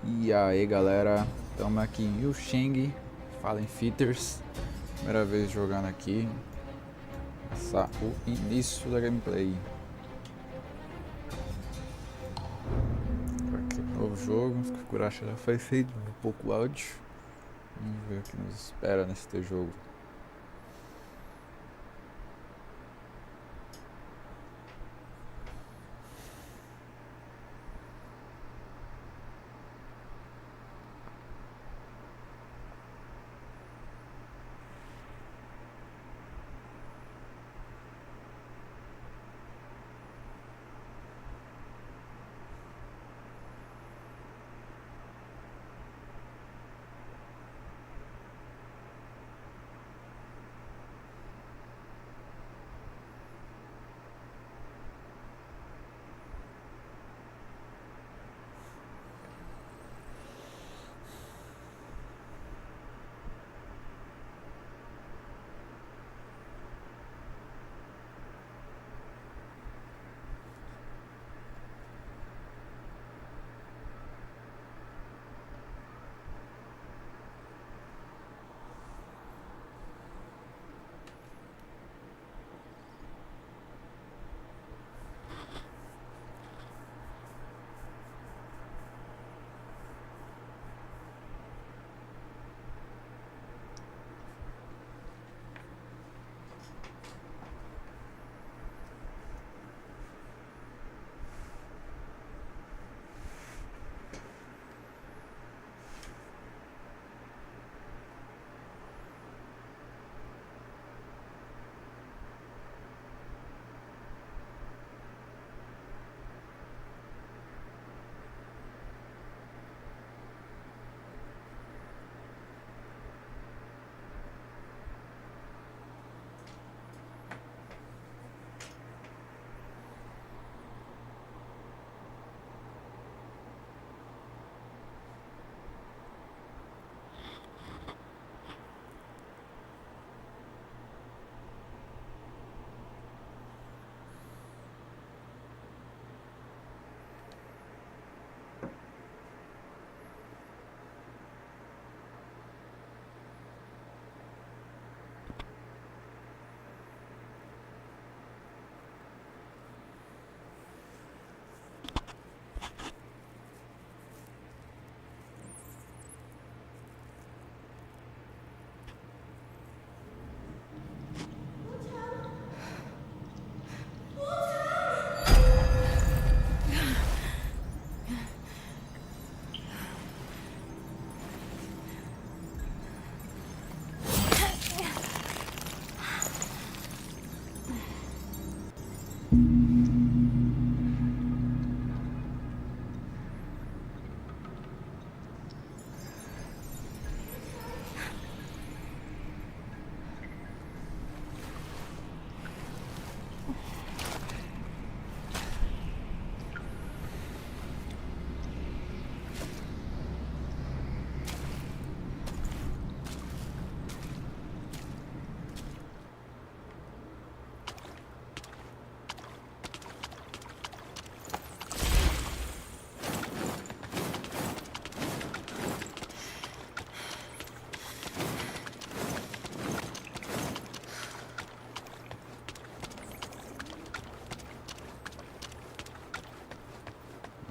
E aí galera, estamos aqui em Wuchang, Fallen Fitters, primeira vez jogando aqui, o início da gameplay. Aqui, novo jogo, a configuração já foi feita, um pouco áudio, vamos ver o que nos espera neste jogo.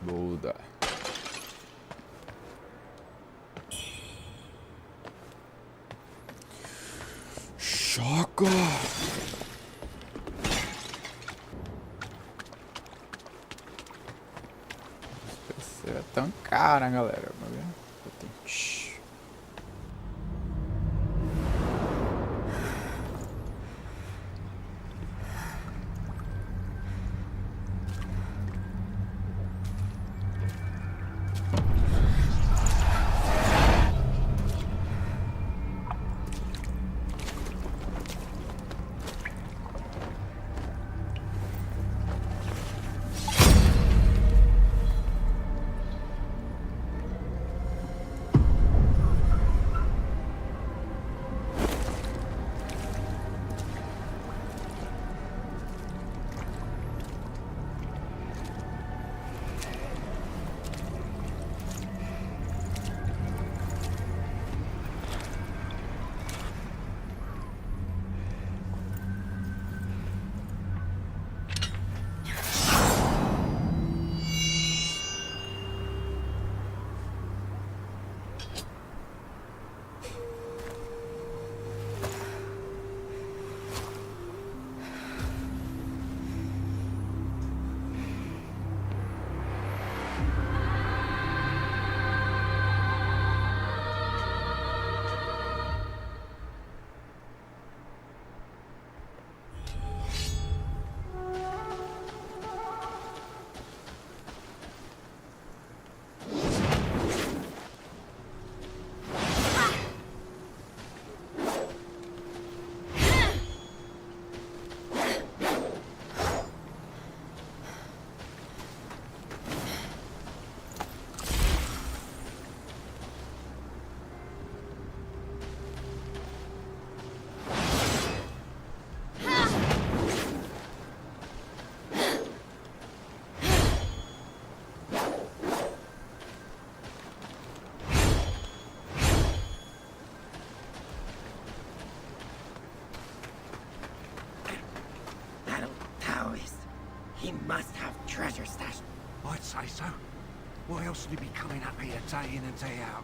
Buda. Choca! Esse é tão cara, galera. Potente. must have treasure stashed. I'd say so. Why else would he be coming up here day in and day out?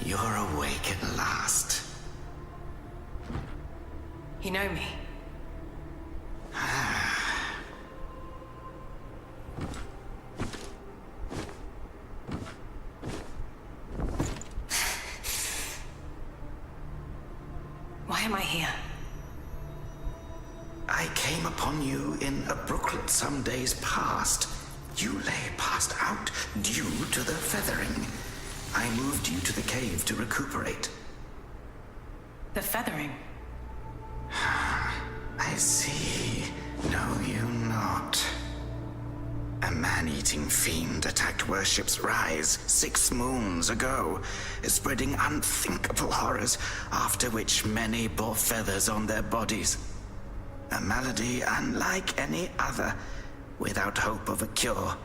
You're awake at last. You know me? Why am I here? I came upon you in a brooklet some days past. You lay passed out due to the feathering. I moved you to the cave to recuperate. The feathering? I see. Know you not. A man-eating fiend attacked Worship's Rise 6 moons ago, spreading unthinkable horrors, after which many bore feathers on their bodies. A malady unlike any other, without hope of a cure.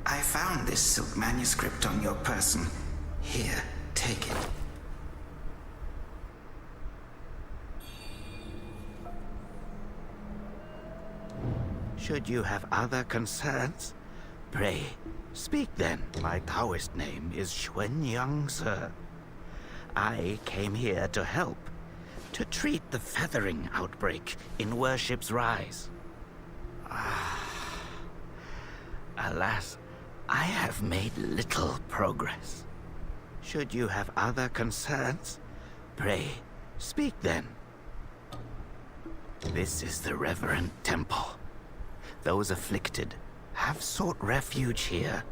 I found this silk manuscript on your person. Here, take it. Should you have other concerns, pray, speak then. My Taoist name is Xuanyang, sir. I came here to help, to treat the feathering outbreak in Worship's Rise. Alas, I have made little progress. Should you have other concerns, pray, speak then. This is the reverent temple. Those afflicted have sought refuge here.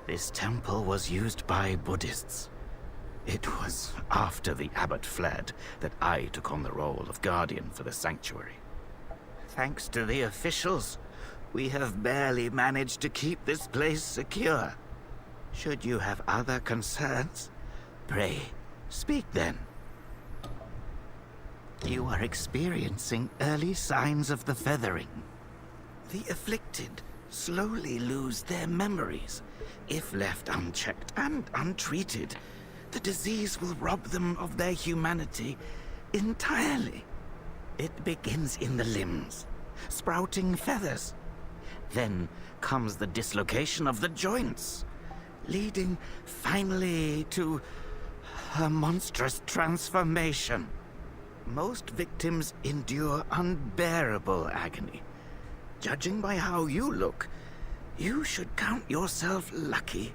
This temple was used by Buddhists. It was after the abbot fled that I took on the role of guardian for the sanctuary. Thanks to the officials, we have barely managed to keep this place secure. Should you have other concerns, pray, speak then. You are experiencing early signs of the feathering. The afflicted slowly lose their memories. If left unchecked and untreated, the disease will rob them of their humanity entirely. It begins in the limbs, sprouting feathers, Then comes the dislocation of the joints, leading finally to a monstrous transformation. Most victims endure unbearable agony. Judging by how you look, you should count yourself lucky.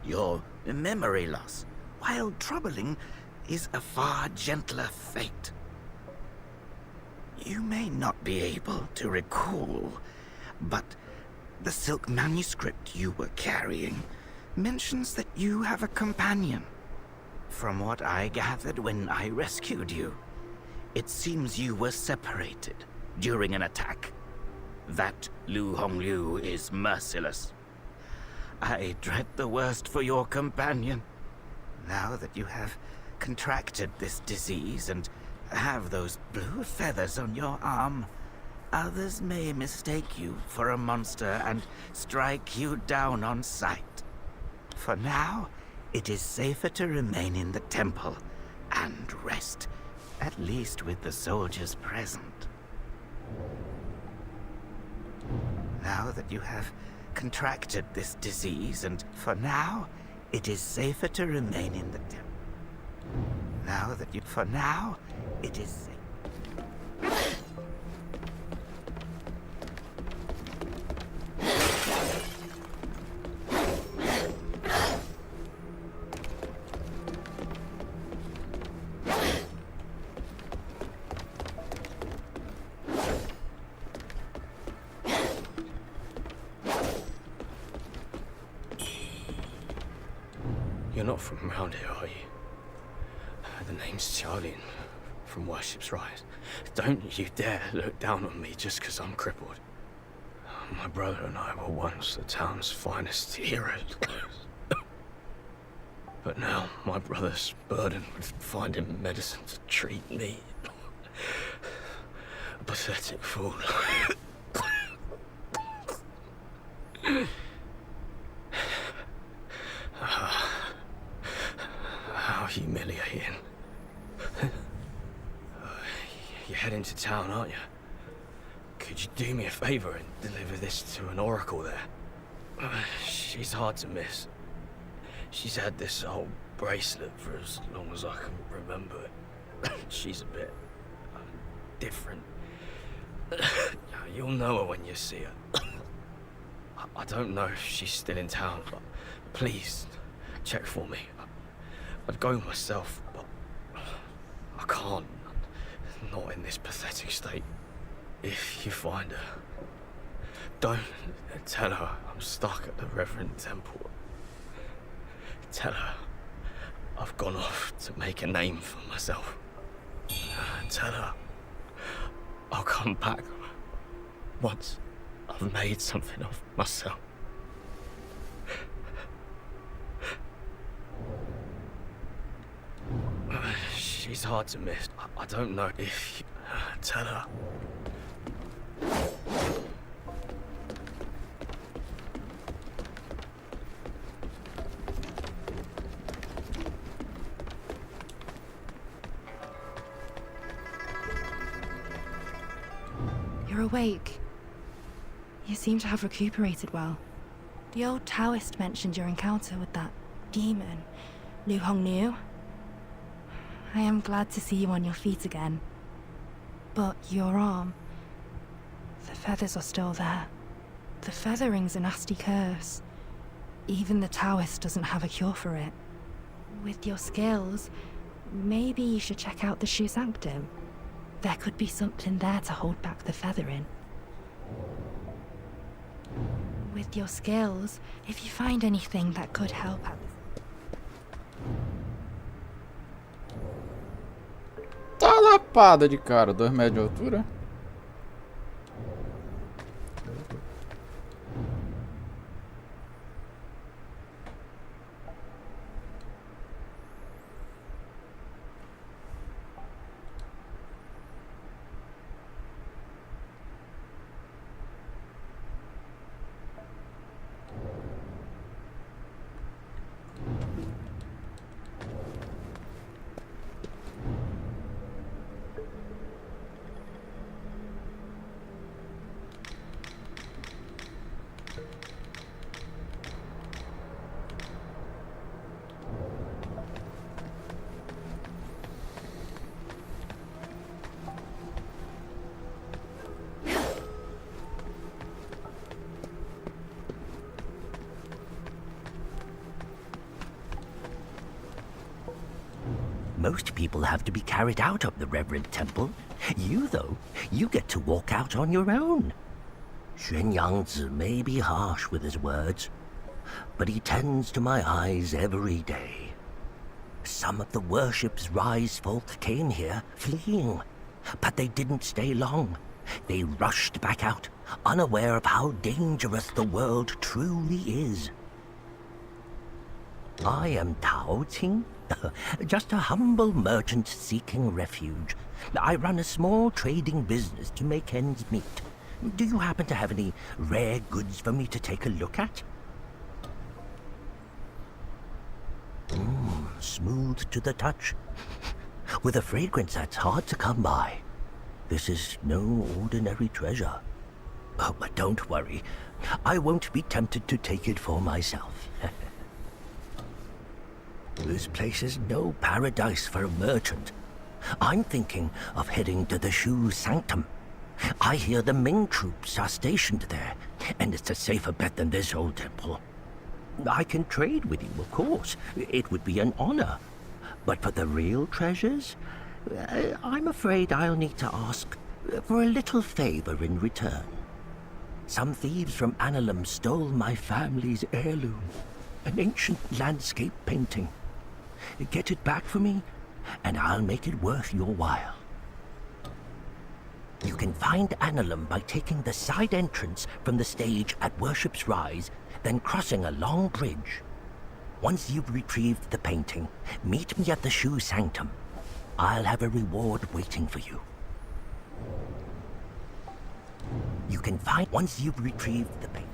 Your memory loss, while troubling, is a far gentler fate. You may not be able to recall, but the silk manuscript you were carrying mentions that you have a companion. From what I gathered when I rescued you, it seems you were separated during an attack. That Lu Honglu is merciless. I dread the worst for your companion. Now that you have contracted this disease and have those blue feathers on your arm, others may mistake you for a monster and strike you down on sight. For now, it is safer to remain in the temple and rest, at least with the soldiers present. Now that you have contracted this disease, and for now, it is safer to remain in the temple. For now, it is safe. You're not from around here, are you? The name's Charlie from Worship's Rise. Don't you dare look down on me just because I'm crippled. My brother and I were once the town's finest heroes. But now my brother's burdened with finding medicine to treat me. A pathetic fool. How humiliating. You're heading to town, aren't you? Could you do me a favor and deliver this to an oracle there? She's hard to miss. She's had this old bracelet for as long as I can remember. She's a bit different. You'll know her when you see her. I don't know if she's still in town, but please check for me. I'd go myself, but I can't. Not in this pathetic state. If you find her, don't tell her I'm stuck at the Reverend Temple. Tell her I've gone off to make a name for myself. Tell her I'll come back once I've made something of myself. She's hard to miss. I don't know if you tell her. You're awake. You seem to have recuperated well. The old Taoist mentioned your encounter with that demon, Lu Hongnu. I am glad to see you on your feet again. But your arm... the feathers are still there. The feathering's a nasty curse. Even the Taoist doesn't have a cure for it. With your skills, maybe you should check out the Shu Sanctum. There could be something there to hold back the feathering. With your skills, if you find anything that could help out... Tá lapada de cara, 2 metros de altura. Most people have to be carried out of the Reverend Temple. You, though, you get to walk out on your own. Xuanyangzi may be harsh with his words, but he tends to my eyes every day. Some of the worship's rise folk came here, fleeing, but they didn't stay long. They rushed back out, unaware of how dangerous the world truly is. I am Tao Ting, just a humble merchant seeking refuge. I run a small trading business to make ends meet. Do you happen to have any rare goods for me to take a look at? Smooth to the touch, with a fragrance that's hard to come by. This is no ordinary treasure. Oh, but don't worry. I won't be tempted to take it for myself. This place is no paradise for a merchant. I'm thinking of heading to the Shu Sanctum. I hear the Ming troops are stationed there, and it's a safer bet than this old temple. I can trade with you, of course. It would be an honor. But for the real treasures, I'm afraid I'll need to ask for a little favor in return. Some thieves from Annalum stole my family's heirloom, an ancient landscape painting. Get it back for me, and I'll make it worth your while. You can find Annalum by taking the side entrance from the stage at Worship's Rise, then crossing a long bridge. Once you've retrieved the painting, meet me at the Shu Sanctum. I'll have a reward waiting for you. You can find once you've retrieved the painting.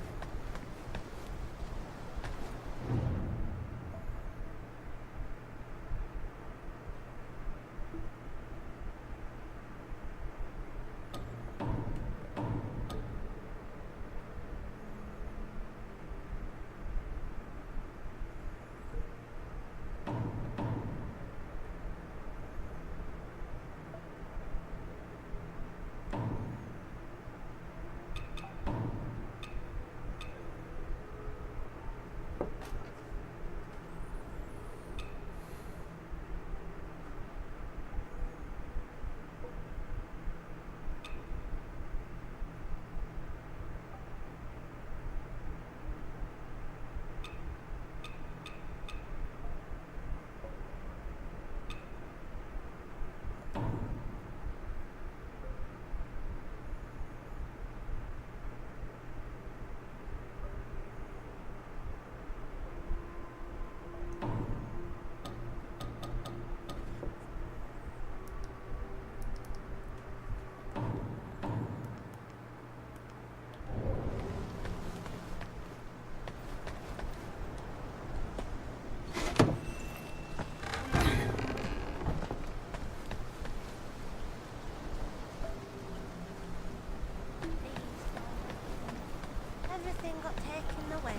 Everything got taken away.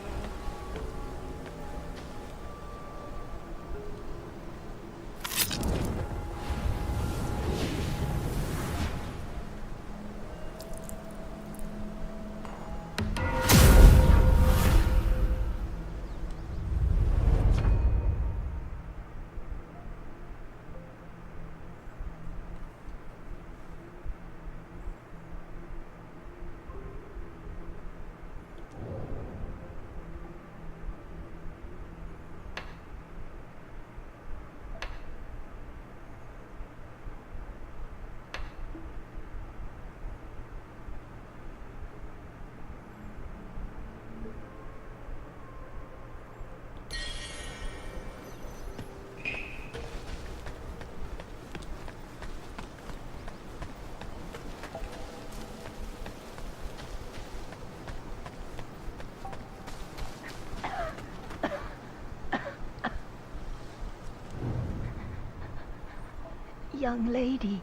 Young lady,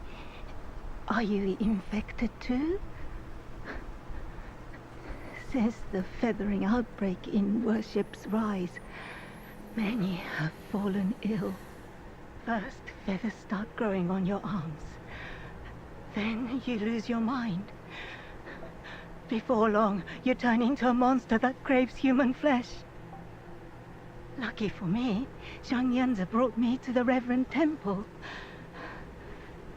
are you infected too? Since the feathering outbreak in Worship's Rise, many have fallen ill. First, feathers start growing on your arms. Then you lose your mind. Before long, you turn into a monster that craves human flesh. Lucky for me, Zhang Yanzi brought me to the Reverend Temple.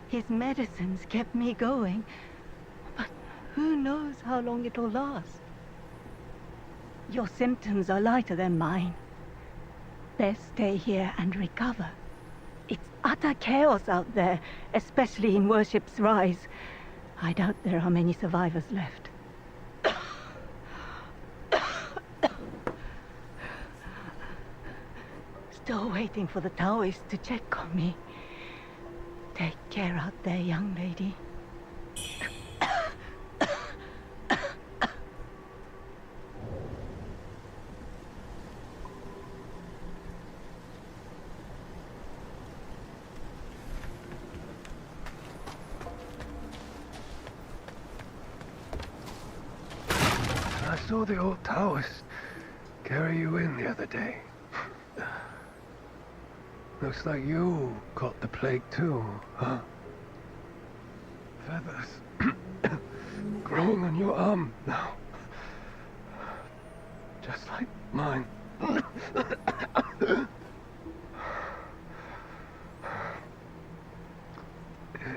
His medicines kept me going, but who knows how long it'll last. Your symptoms are lighter than mine. Best stay here and recover. It's utter chaos out there, especially in Worship's Rise. I doubt there are many survivors left. Still waiting for the Taoists to check on me. Take care out there, young lady. I saw the old Taoist carry you in the other day. Looks like you caught the plague too, huh? Feathers growing on your arm now. Just like mine.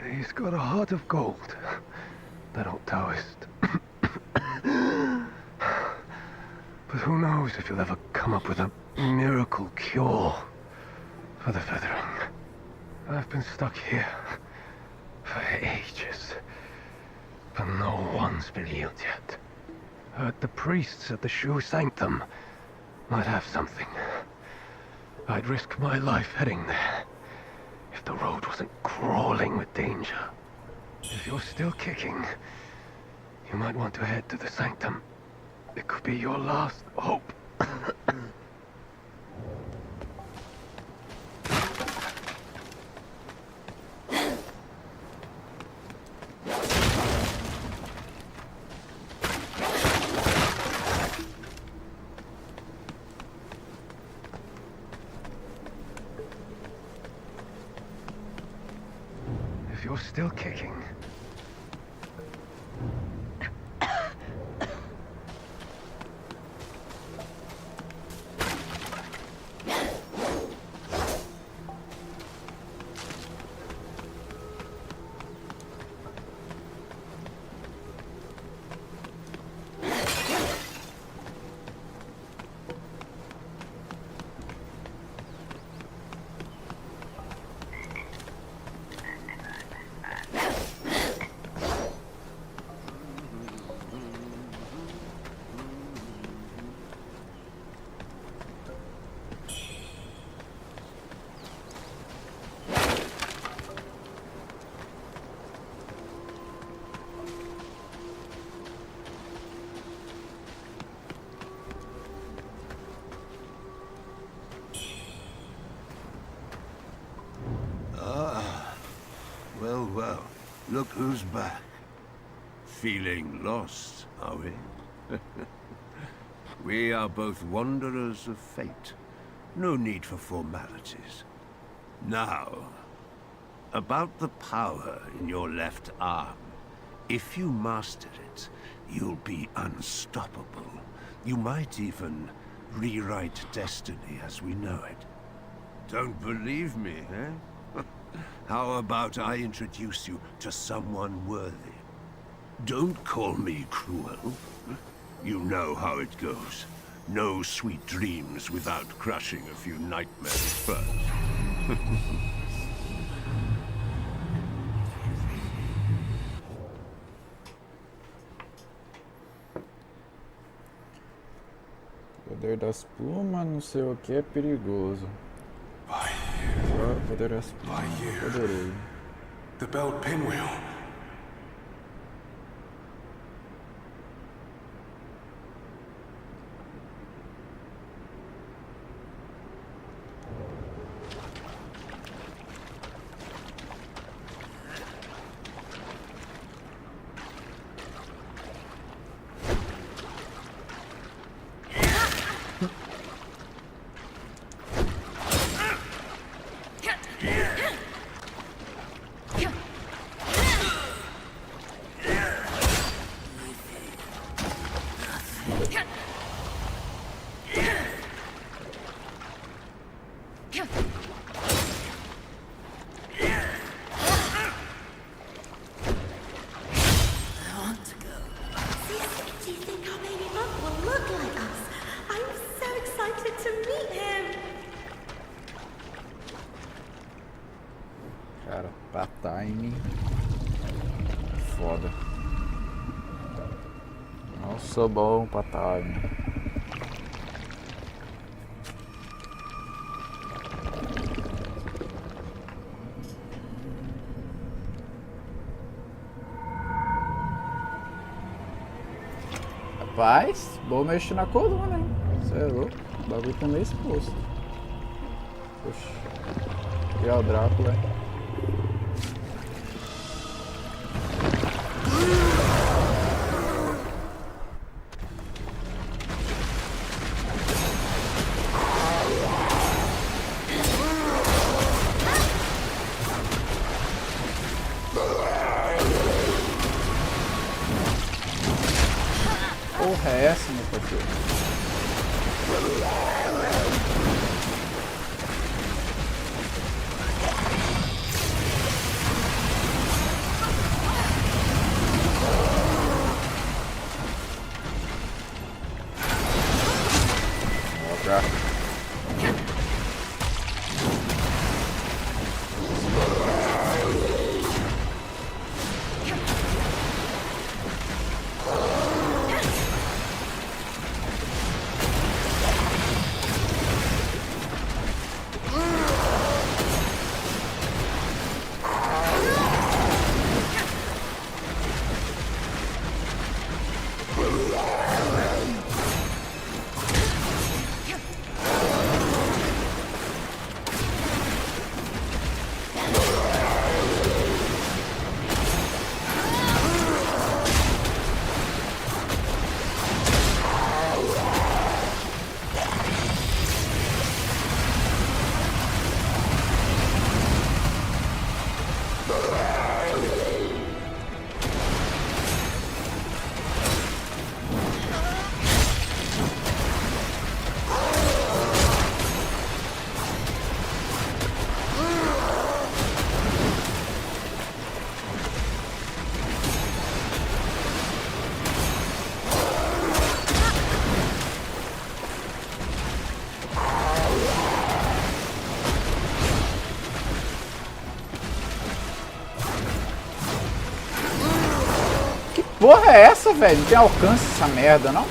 He's got a heart of gold, that old Taoist. But who knows if you'll ever come up with a miracle cure for the feathering. I've been stuck here for ages, but no one's been healed yet. Heard the priests at the Shu Sanctum might have something. I'd risk my life heading there if the road wasn't crawling with danger. If you're still kicking, you might want to head to the Sanctum. It could be your last hope. If you're still kicking, Well, look who's back. Feeling lost, are we? We are both wanderers of fate. No need for formalities. Now, about the power in your left arm. If you master it, you'll be unstoppable. You might even rewrite destiny as we know it. Don't believe me, eh? How about I introduce you to someone worthy? Don't call me cruel. You know how it goes. No sweet dreams without crushing a few nightmares first. Poder das plumas, não sei o que, é perigoso. Poder das plumas, poderoso. The belt pinwheel. Cara, pra timing. Foda. Não sou bom pra timing. Rapaz, vou mexer na coluna, hein? Você é louco? O bagulho tá meio exposto. Poxa. E o Drácula. Porra, é essa, meu parceiro? Porra é essa, velho? Não tem alcance essa merda, não?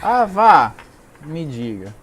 Ah, vá, me diga.